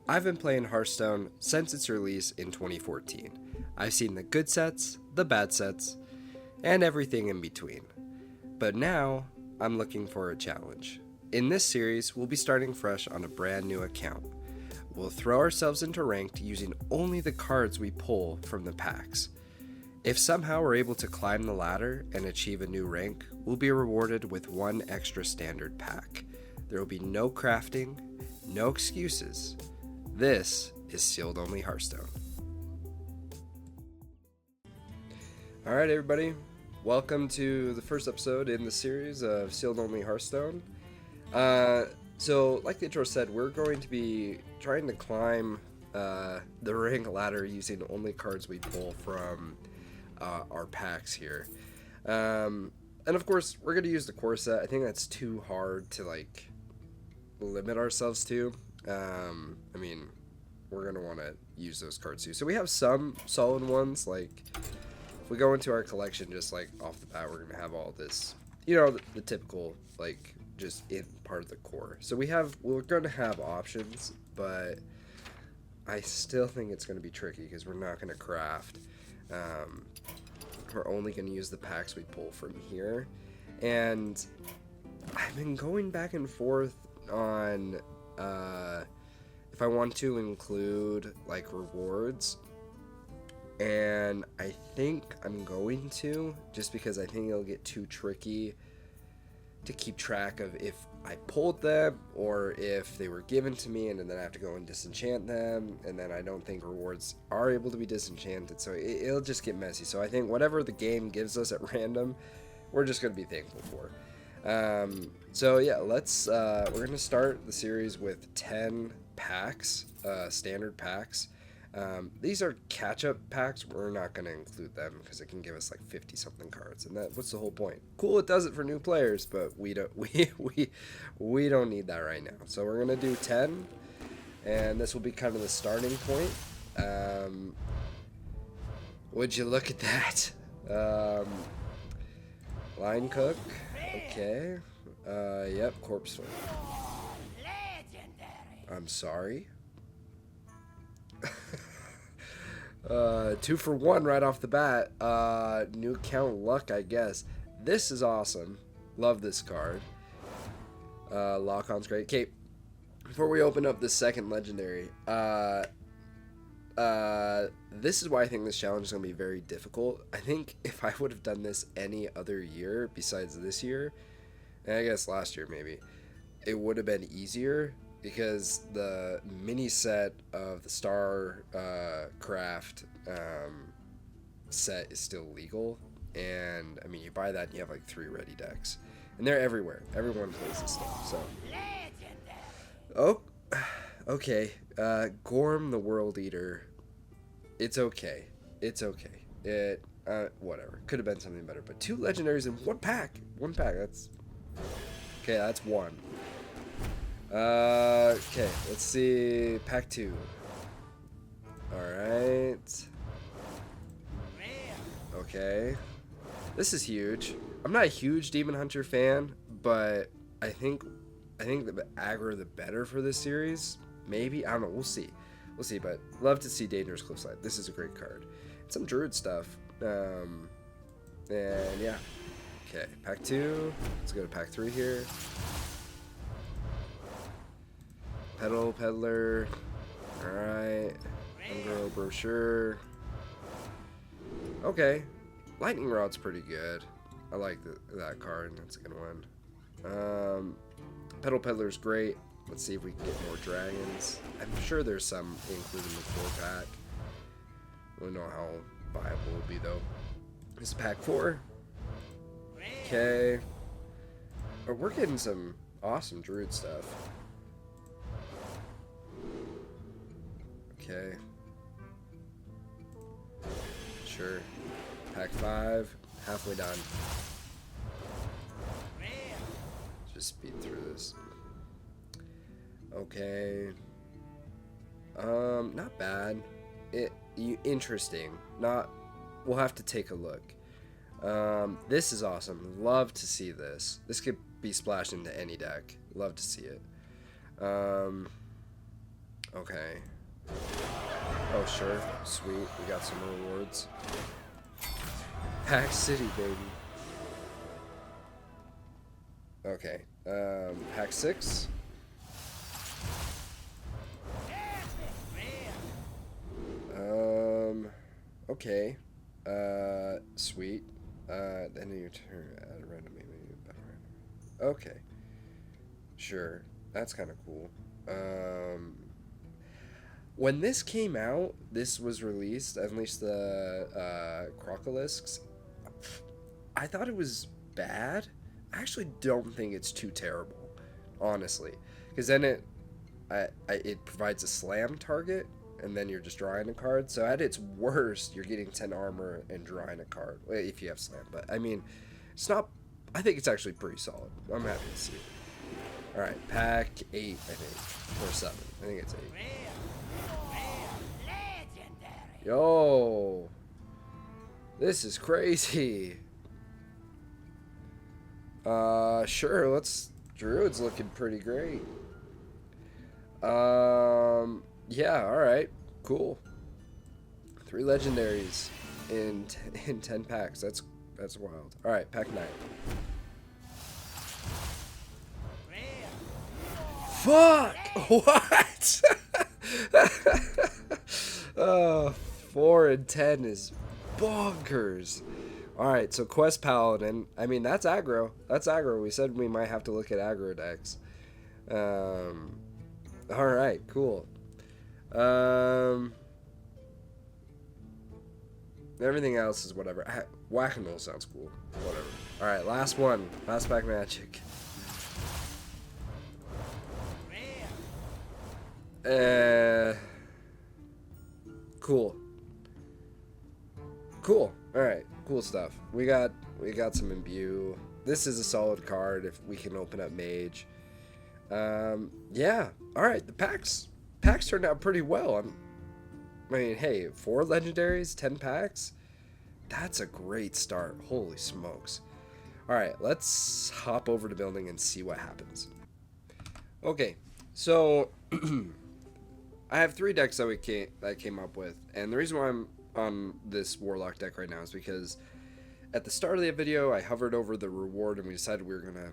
I've been playing Hearthstone since its release in 2014. I've seen the good sets, the bad sets, and everything in between. But now, I'm looking for a challenge. In this series, we'll be starting fresh on a brand new account. We'll throw ourselves into ranked using only the cards we pull from the packs. If somehow we're able to climb the ladder and achieve a new rank, we'll be rewarded with one extra standard pack. There will be no crafting, no excuses. This is Sealed Only Hearthstone. Alright everybody, welcome to the first episode in the series of Sealed Only Hearthstone. So like the intro said, we're going to be trying to climb the rank ladder using only cards we pull from our packs here. And of course, we're going to use the core set. I think that's too hard to limit ourselves to. I mean, we're going to want to use those cards too. So we have some solid ones. Like, if we go into our collection, just like off the bat, we're going to have all this, the typical, just in part of the core. So we're going to have options, but I still think it's going to be tricky because we're not going to craft. We're only going to use the packs we pull from here. And I've been going back and forth on if I want to include rewards, and I think I'm going to, just because I think it'll get too tricky to keep track of if I pulled them or if they were given to me and then I have to go and disenchant them, and then I don't think rewards are able to be disenchanted, so it'll just get messy. So I think whatever the game gives us at random, we're just going to be thankful for. So yeah, we're going to start the series with 10 packs, standard packs. These are catch-up packs. We're not going to include them because it can give us 50 something cards, and what's the whole point? Cool, it does it for new players, but we don't we don't need that right now. So we're going to do 10, and this will be kind of the starting point. Would you look at that? Line Cook, okay. Yep, Corpse Storm. I'm sorry. 2 for 1 right off the bat. New Count Luck, I guess. This is awesome. Love this card. Lock-on's great. Okay, before we open up the second legendary, this is why I think this challenge is going to be very difficult. I think if I would have done this any other year besides this year, and I guess last year maybe, it would have been easier because the mini set of the Star Craft set is still legal. And I mean, you buy that and you have 3 ready decks. And they're everywhere. Everyone plays this stuff. So, oh, okay. Gorm the World Eater. It's okay. It's okay. Whatever. Could have been something better. But 2 legendaries in one pack. One pack. That's okay. That's 1. Okay. Let's see. Pack 2. All right. Okay. This is huge. I'm not a huge Demon Hunter fan, but I think the aggro the better for this series. Maybe, I don't know. We'll see. We'll see. But love to see Dangerous Cliffside. This is a great card. Some Druid stuff. And yeah. Okay, pack 2. Let's go to pack 3 here. Petal Peddler. All right. Hungro Brochure. Okay. Lightning Rod's pretty good. I like that card. That's a good one. Petal Peddler's great. Let's see if we can get more dragons. I'm sure there's some included in the core pack. I don't know how viable it will be though. This is pack 4. Okay. Oh, we're getting some awesome Druid stuff. Okay. Sure. Pack 5. Halfway done. Just speed through this. Okay. Not bad. Interesting. We'll have to take a look. This is awesome. Love to see this. This could be splashed into any deck. Love to see it. Okay. Oh, sure. Sweet. We got some rewards. Pack City, baby. Okay. Pack 6. Okay. Sweet. Then you turn add a random maybe better random. Okay. Sure. That's kind of cool. When this came out, this was released, at least the Crocolisks. I thought it was bad. I actually don't think it's too terrible, honestly, because then it provides a slam target, and then you're just drawing a card. So at its worst, you're getting 10 armor and drawing a card if you have slam. But I mean, it's not. I think it's actually pretty solid. I'm happy to see it. All right, pack 8, I think, or 7. I think it's 8. Yo, this is crazy. Sure, Druid's looking pretty great. Yeah, alright, cool. 3 legendaries in 10 packs. That's wild. Alright, pack 9. Fuck! What? 4 and 10 is bonkers. Alright, so Quest Paladin. I mean, that's aggro. That's aggro. We said we might have to look at aggro decks. Alright, cool. Everything else is whatever. Whack-a-mole sounds cool. Whatever. Alright, last one. Last pack magic. Cool. Cool. Alright, cool stuff. We got some imbue. This is a solid card if we can open up mage. Yeah. Alright, the packs turned out pretty well. I mean, hey, 4 legendaries, 10 packs? That's a great start. Holy smokes. Alright, let's hop over to building and see what happens. Okay, so I have 3 decks that I came up with, and the reason why I'm on this Warlock deck right now is because at the start of the video I hovered over the reward and we decided we were gonna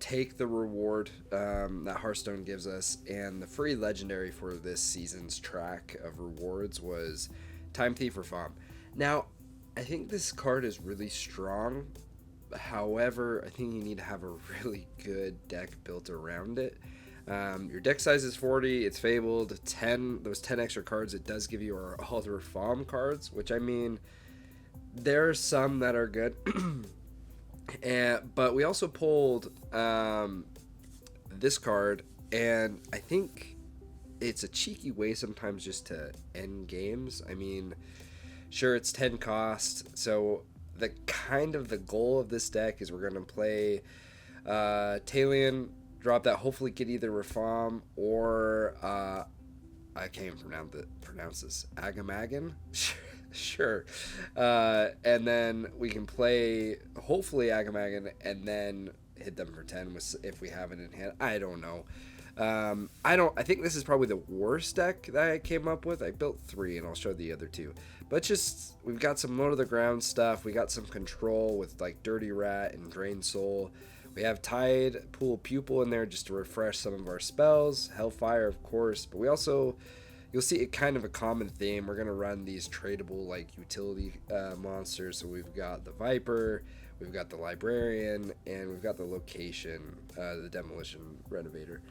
take the reward that Hearthstone gives us, and the free legendary for this season's track of rewards was Time Thief or Fom. Now, I think this card is really strong. However, I think you need to have a really good deck built around it. Your deck size is 40, it's fabled, 10, those 10 extra cards it does give you are all the Reform cards, which I mean, there are some that are good, but we also pulled this card, and I think it's a cheeky way sometimes just to end games. I mean, sure, it's 10 cost, so the goal of this deck is we're going to play Talion, drop that, hopefully get either Reform or I can't even pronounce this, Agamagan. Sure. And then we can play hopefully Agamagan and then hit them for 10 if we have it in hand. I don't know. I think this is probably the worst deck that I came up with. I built 3 and I'll show the other 2. But just, we've got some low to the ground stuff. We got some control with like Dirty Rat and Drain Soul. We have Tide Pool Pupil in there just to refresh some of our spells. Hellfire, of course. But we also, you'll see it kind of a common theme. We're going to run these tradable like utility monsters. So we've got the Viper, we've got the Librarian, and we've got the Location, the Demolition Renovator.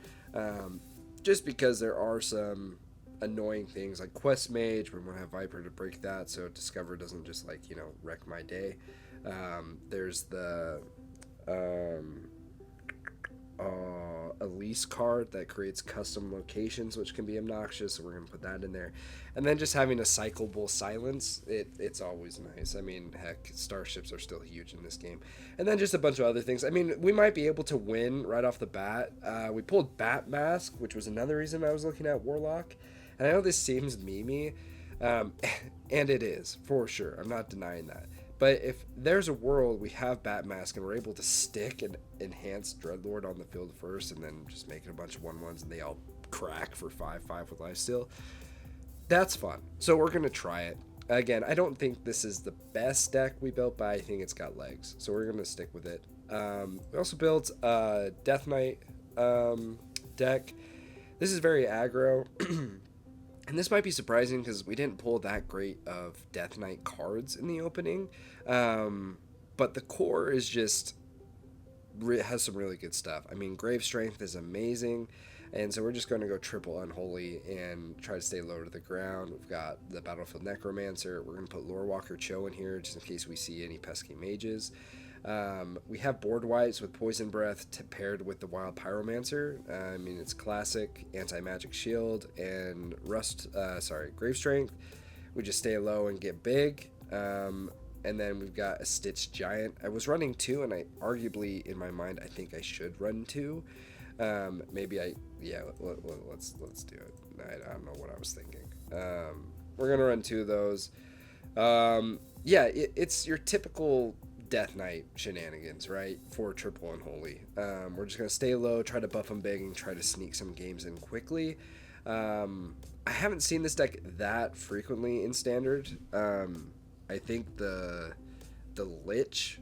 Just because there are some annoying things like Quest Mage, we're going to have Viper to break that so Discover doesn't just like, you know, wreck my day. There's the Elise card that creates custom locations, which can be obnoxious, so we're going to put that in there. And then just having a cyclable silence, it's always nice. I mean, heck, starships are still huge in this game. And then just a bunch of other things. I mean, we might be able to win right off the bat. We pulled Bat Mask, which was another reason I was looking at Warlock. And I know this seems memey, and it is, for sure. I'm not denying that. But if there's a world we have Bat Mask and we're able to stick an enhanced Dreadlord on the field first and then just making a bunch of 1/1s and they all crack for 5/5 with lifesteal. That's fun. So we're gonna try it. Again, I don't think this is the best deck we built, but I think it's got legs, so we're gonna stick with it. We also built a Death Knight deck. This is very aggro, and this might be surprising because we didn't pull that great of Death Knight cards in the opening, but the core is just has some really good stuff. I mean, Grave Strength is amazing. And so we're just going to go triple Unholy and try to stay low to the ground. We've got the Battlefield Necromancer. We're going to put Lorewalker Cho in here just in case we see any pesky mages. We have board wipes with Poison Breath paired with the Wild Pyromancer. I mean, it's classic anti-magic shield and Grave Strength. We just stay low and get big. And then we've got a Stitch Giant. I was running 2, and I arguably, in my mind, I think I should run 2. Let's do it. I don't know what I was thinking. We're gonna run 2 of those. It's your typical Death Knight shenanigans, right? For triple Unholy. We're just gonna stay low, try to buff them big, and try to sneak some games in quickly. I haven't seen this deck that frequently in Standard. I think the Lich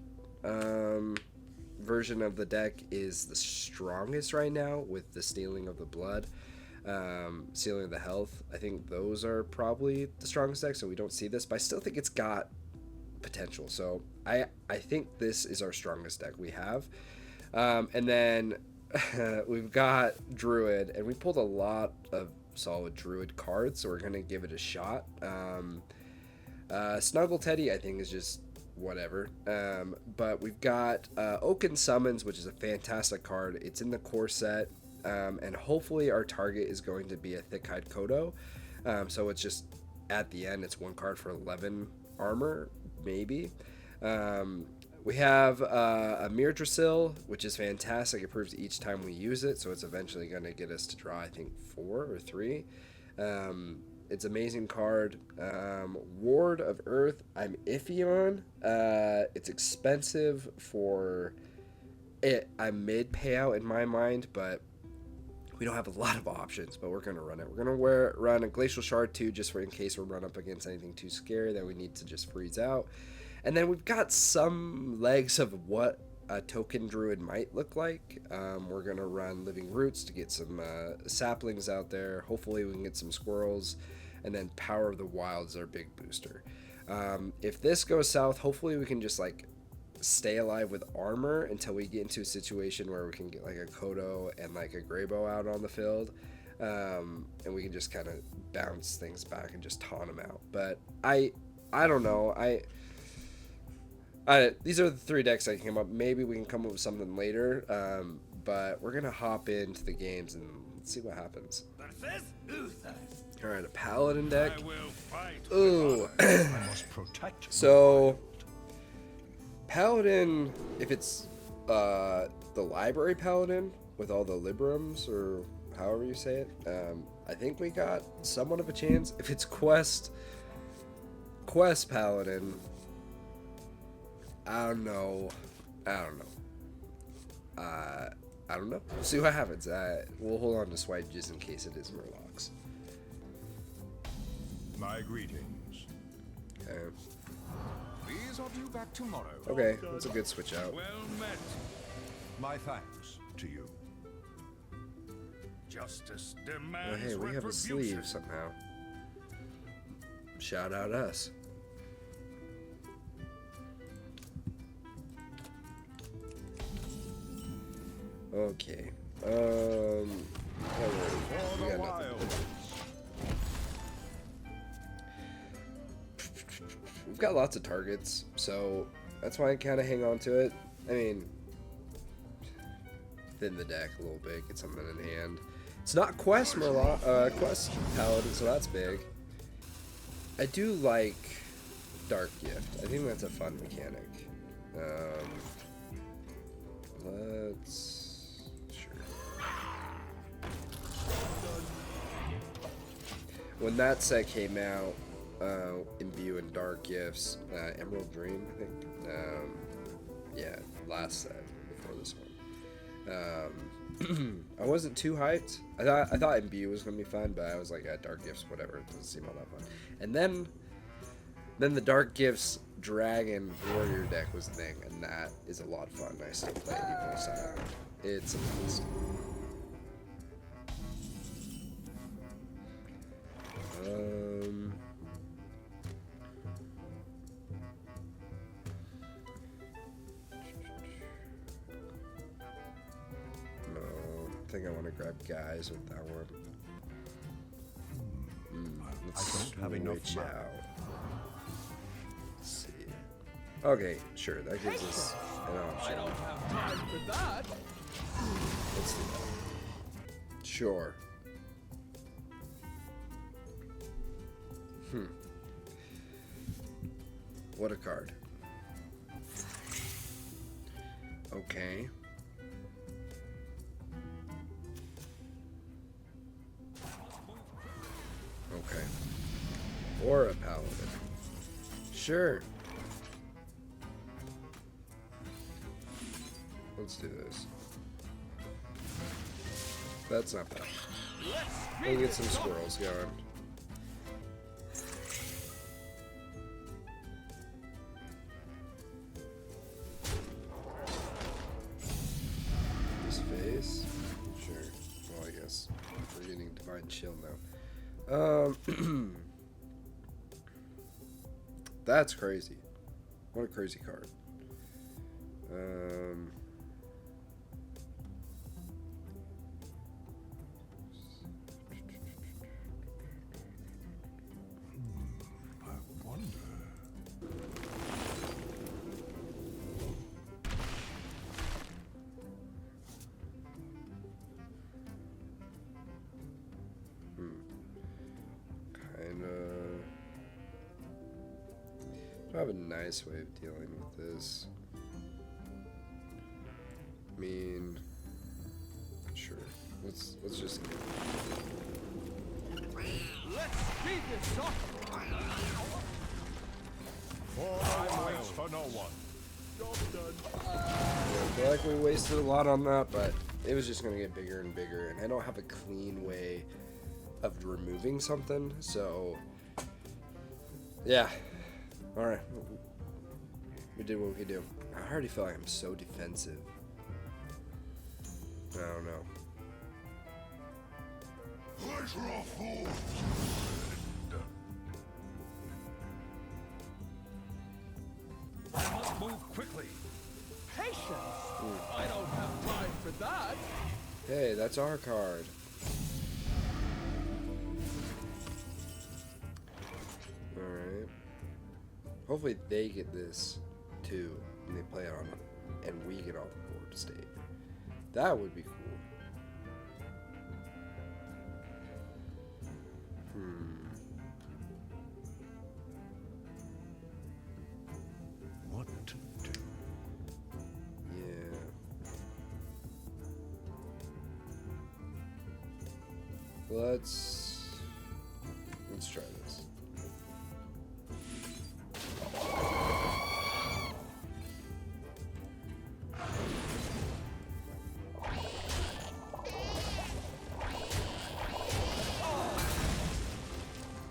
version of the deck is the strongest right now with the Stealing of the Blood, Stealing of the Health. I think those are probably the strongest decks, so we don't see this, but I still think it's got potential. So I think this is our strongest deck we have. And then we've got Druid, and we pulled a lot of solid Druid cards, so we're going to give it a shot. Snuggle Teddy, I think, is just whatever. But we've got Oaken Summons, which is a fantastic card. It's in the core set, and hopefully our target is going to be a Thick-Hide Kodo. So it's just, at the end, it's 1 card for 11 armor, maybe. We have a Mirdrasil, which is fantastic. It proves each time we use it, so it's eventually going to get us to draw, I think, 4 or 3. It's amazing card. Ward of Earth, I'm iffy on. It's expensive for it. I'm mid payout in my mind, but we don't have a lot of options, but we're going to run it. We're going to run a Glacial Shard too, just for in case we run up against anything too scary that we need to just freeze out. And then we've got some legs of what a token druid might look like. We're going to run Living Roots to get some saplings out there. Hopefully we can get some squirrels. And then Power of the Wild is our big booster. If this goes south, hopefully we can just like stay alive with armor until we get into a situation where we can get like a Kodo and like a Greybow out on the field. And we can just kind of bounce things back and just taunt them out. But I don't know. These are the 3 decks I came up. Maybe we can come up with something later. But we're going to hop into the games and see what happens. Alright, a Paladin deck. Ooh. So, Paladin, if it's the Library Paladin with all the Librams, or however you say it, I think we got somewhat of a chance. If it's Quest Paladin, I don't know. We'll see what happens. We'll hold on to Swipe just in case it is Murlocs. My greetings. Okay. Please have you back tomorrow. Okay, that's a good switch out. Well met. My thanks to you. Justice demands Oh, hey, we have a sleeve somehow. Shout out us. Okay. We got nothing. We've got lots of targets, so that's why I kind of hang on to it. I mean, thin the deck a little bit, get something in hand. It's not Quest Paladin, so that's big. I do like Dark Gift. I think that's a fun mechanic. When that set came out, Imbue and Dark Gifts, Emerald Dream, I think. Yeah, last set before this one. I wasn't too hyped. I thought Imbue was gonna be fun, but I was like, yeah, Dark Gifts, whatever. It doesn't seem all that fun. And then the Dark Gifts Dragon Warrior deck was the thing, and that is a lot of fun. I still play it even though it's not. It's a beast. No, I think I want to grab guys with that one. Let's I don't have enough switch mana. out. Let's see. Okay, sure. That gives us an option. I don't have time for that. Let's do that. Sure. What a card. Okay. Okay. Or a paladin. Sure. Let's do this. That's not bad. We'll get some squirrels going. His face? Sure. Well, I guess we're getting Divine Chill now. That's crazy. What a crazy card. I wonder. I have a nice way of dealing with this. I mean, sure. Let's just. Let's speed this up. Time waits for no one. Job done. I feel like we wasted a lot on that, but it was just gonna get bigger and bigger, and I don't have a clean way of removing something, so yeah. All right, we did what we could do. I already feel like I'm so defensive. I don't know. I must move quickly. Patience. I don't have time for that. Hey, that's our card. Alright. Hopefully they get this too, and they play it on, and we get off the board state. That would be cool. What to do? Yeah. Let's try this.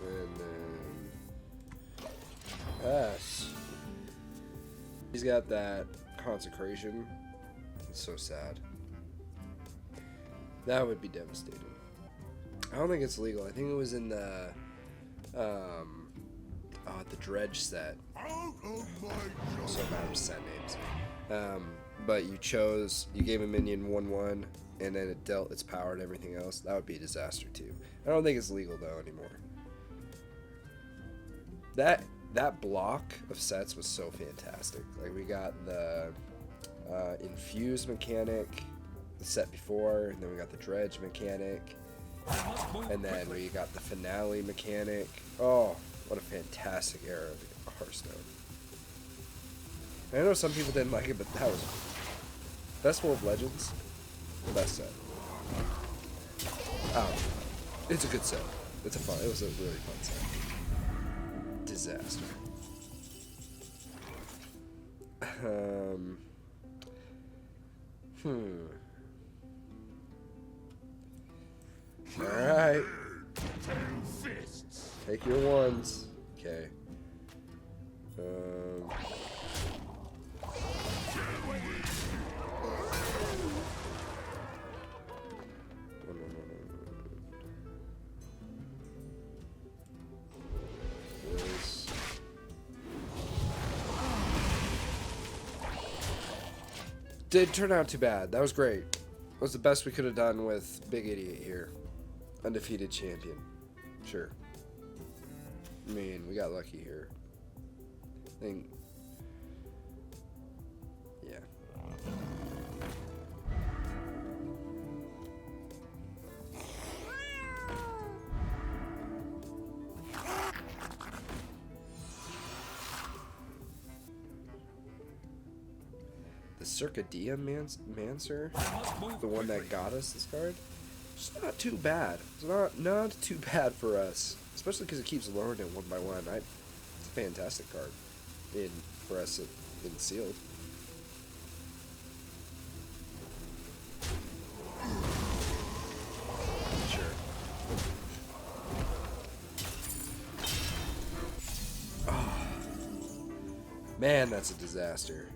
And then pass. He's got that consecration. It's so sad. That would be devastating. I don't think it's legal. I think it was in the the dredge set. So bad with set names. But you gave a minion 1/1, and then it dealt its power and everything else. That would be a disaster too. I don't think it's legal though anymore. That block of sets was so fantastic. Like we got the infused mechanic, the set before, and then we got the dredge mechanic. And then we got the finale mechanic. Oh, what a fantastic era of Hearthstone. I know some people didn't like it, but that was Festival of Legends, the best set. Oh, it's a good set. It was a really fun set. Disaster. Alright. Fists. Take your ones. Okay. This. Didn't turn out too bad. That was great. That was the best we could have done with Big Idiot here. Undefeated champion. Sure. I mean, we got lucky here. I think. Yeah. The Circadia Mancer, the one that got us this card, it's not too bad. It's not too bad for us, especially because it keeps lowering it one by one. It's a fantastic card for us in sealed. Sure. Oh. Man, that's a disaster.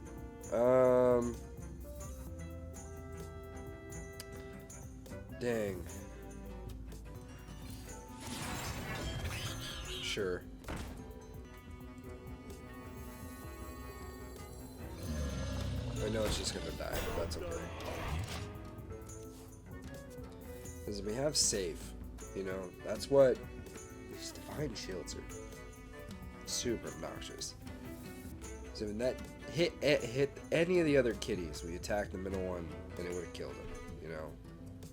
Dang. Sure. I know it's just gonna die, but that's okay. Because we have safe, you know, that's what these divine shields are super obnoxious. So when that hit any of the other kitties, we attacked the middle one and it would have killed him, you know.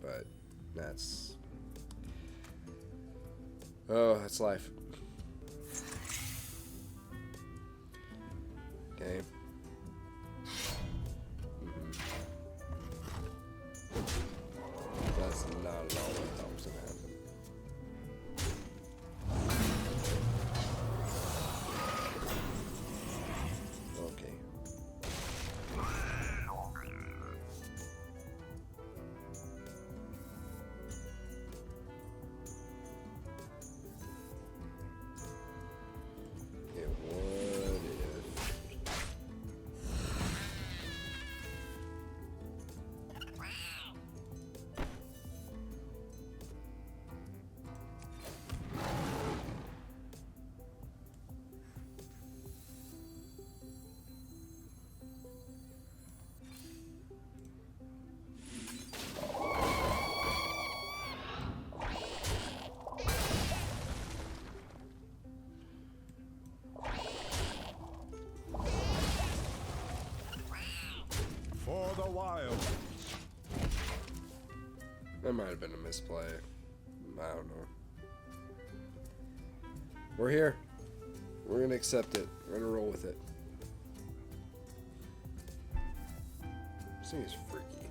But that's life. Okay. That's not at all what I thought was gonna happen. Okay. Okay, what if... For the wild. That might have been a misplay. I don't know. We're here. We're gonna accept it. We're gonna roll with it. This thing is freaky.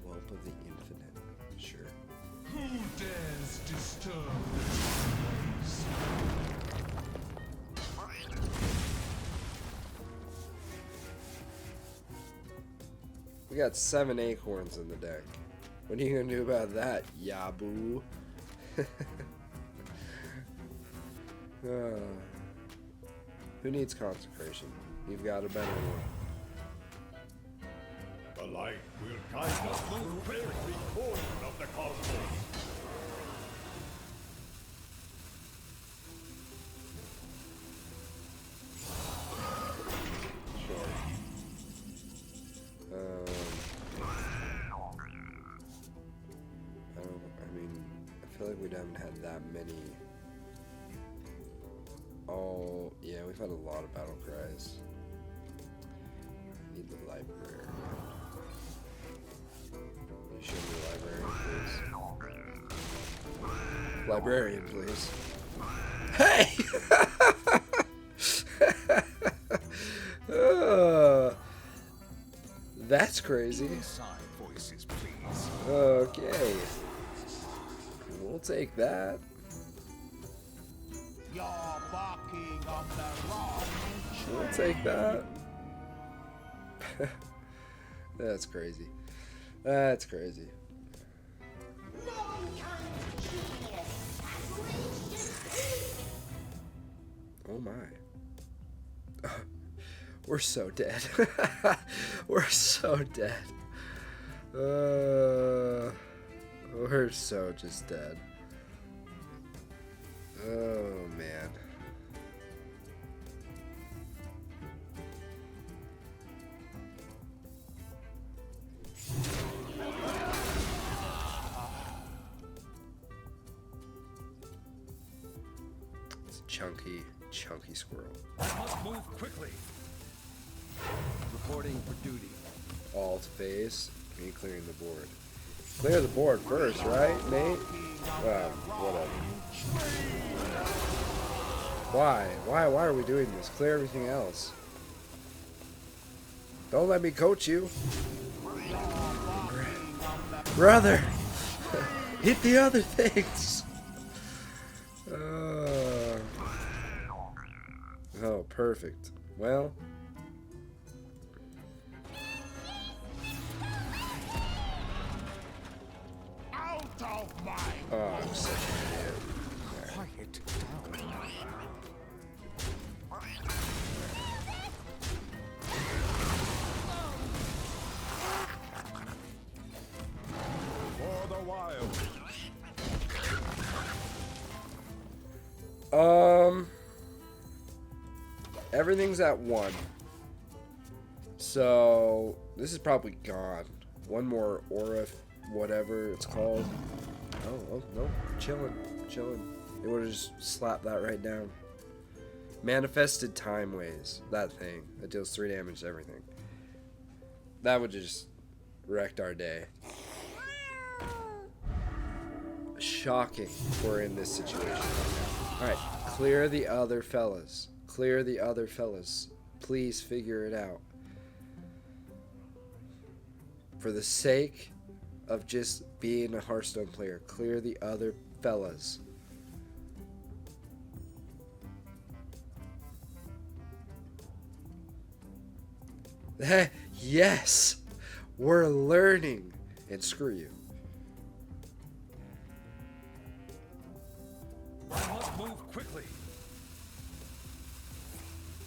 Whelp of the Infinite. Sure. Who dares disturb the trees? We got 7 acorns in the deck. What are you gonna do about that, Yabu? Who needs consecration? You've got a better one. The light will guide us through every portion of the cosmos. Sure. I mean, I feel like we haven't had that many. Oh, yeah, we've had a lot of battle cries. Need the library. Can you show me the librarian, please? Librarian, please. Hey! That's crazy. Inside voices, please. Okay. We'll take that. You're barking on the wrong We'll take that. That's crazy. That's crazy. Oh my. We're so dead. We're so dead. We're so just dead. Oh man. It's a chunky squirrel. I must move quickly. Reporting for duty. Alt phase. Me clearing the board. Clear the board first, right, mate? Well, whatever. Why? Why are we doing this? Clear everything else. Don't let me coach you. Brother! Hit the other things! Oh, perfect. Well... Out of my Oh, I'm such an idiot. quiet down. For the wild. Everything's at 1. So, this is probably gone. One more aura, whatever it's called. Oh, no. Chilling. They would have just slapped that right down. Manifested Time Ways. That thing. That deals 3 damage to everything. That would just wrecked our day. Shocking we're in this situation. Alright, clear the other fellas. Clear the other fellas. Please figure it out. For the sake of just being a Hearthstone player, clear the other fellas. Yes! We're learning! And screw you. I must move quickly.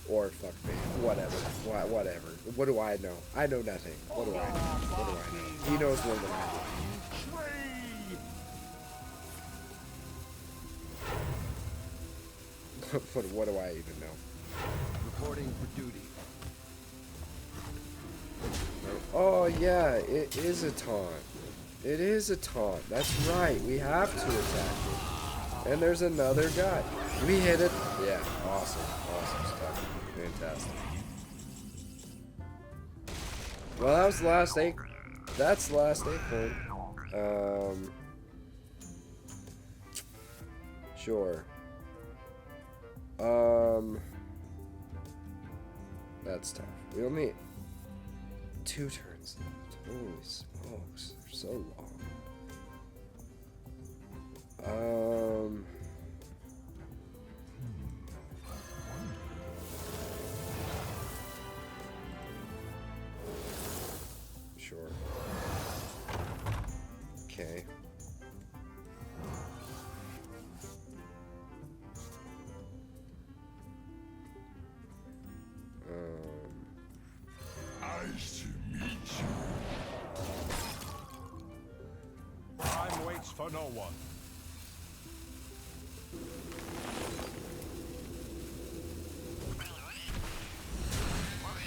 Or fuck me. Whatever. Whatever. What do I know? I know nothing. What do I know? What do I know? He knows more than I do. What do I even know? Reporting for duty. Oh yeah, it is a taunt. It is a taunt. That's right. We have to attack it. And there's another guy. We hit it. Yeah, awesome. Awesome stuff. Fantastic. Well, that was the last 8. That's the last 8 point. Sure. That's tough. We only 2 turns left. Holy smokes, they're so long. Sure. Okay. Nice to meet you. Time waits for no one.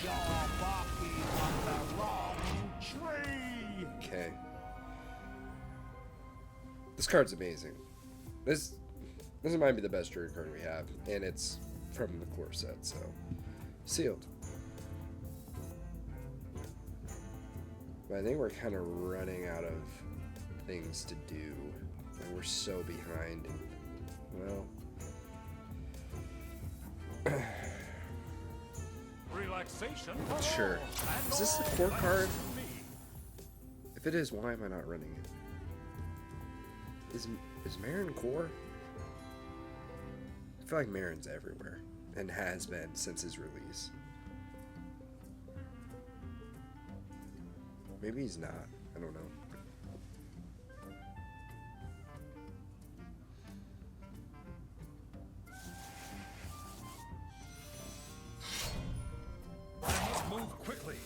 You're barking on the wrong tree. Okay. This card's amazing. This might be the best druid card we have, and it's from the core set, so sealed. But I think we're kind of running out of things to do. And we're so behind. Well, Relaxation. sure. Is this the core card? If it is, why am I not running it? Is Marin core? I feel like Marin's everywhere and has been since his release. Maybe he's not. I don't know. Move quickly.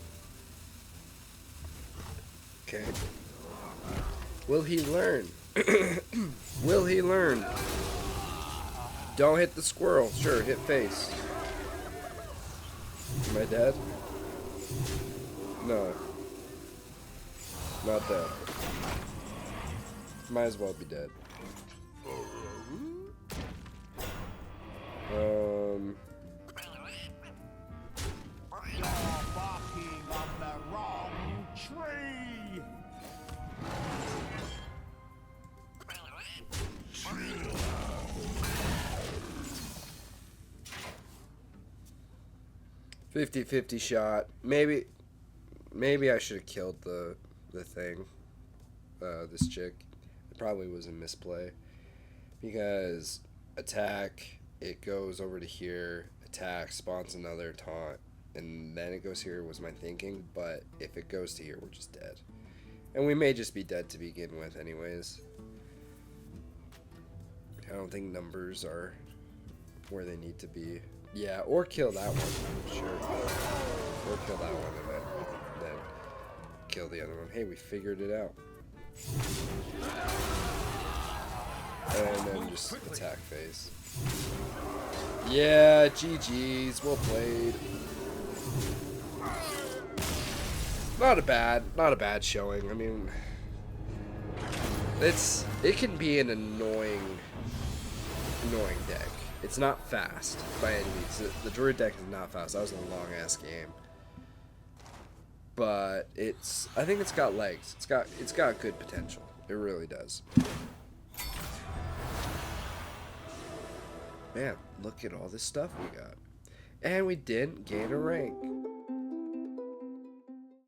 Okay. Will he learn? Will he learn? Don't hit the squirrel. Sure, hit face. Am I dead? No. Not dead. Might as well be dead. You're barking on the wrong tree. 50-50 shot. Maybe I should have killed the thing. This chick. It probably was a misplay. Because attack, it goes over to here, attack, spawns another taunt, and then it goes here was my thinking, but if it goes to here, we're just dead. And we may just be dead to begin with anyways. I don't think numbers are where they need to be. Yeah, or kill that one, sure. Or kill that one and then kill the other one. Hey, we figured it out. And then just attack phase. Yeah, GG's, well played. Not a bad showing. I mean, it can be an annoying deck. It's not fast by any means. The Druid deck is not fast. That was a long ass game. But I think it's got legs. It's got good potential. It really does. Man, look at all this stuff we got. And we didn't gain a rank.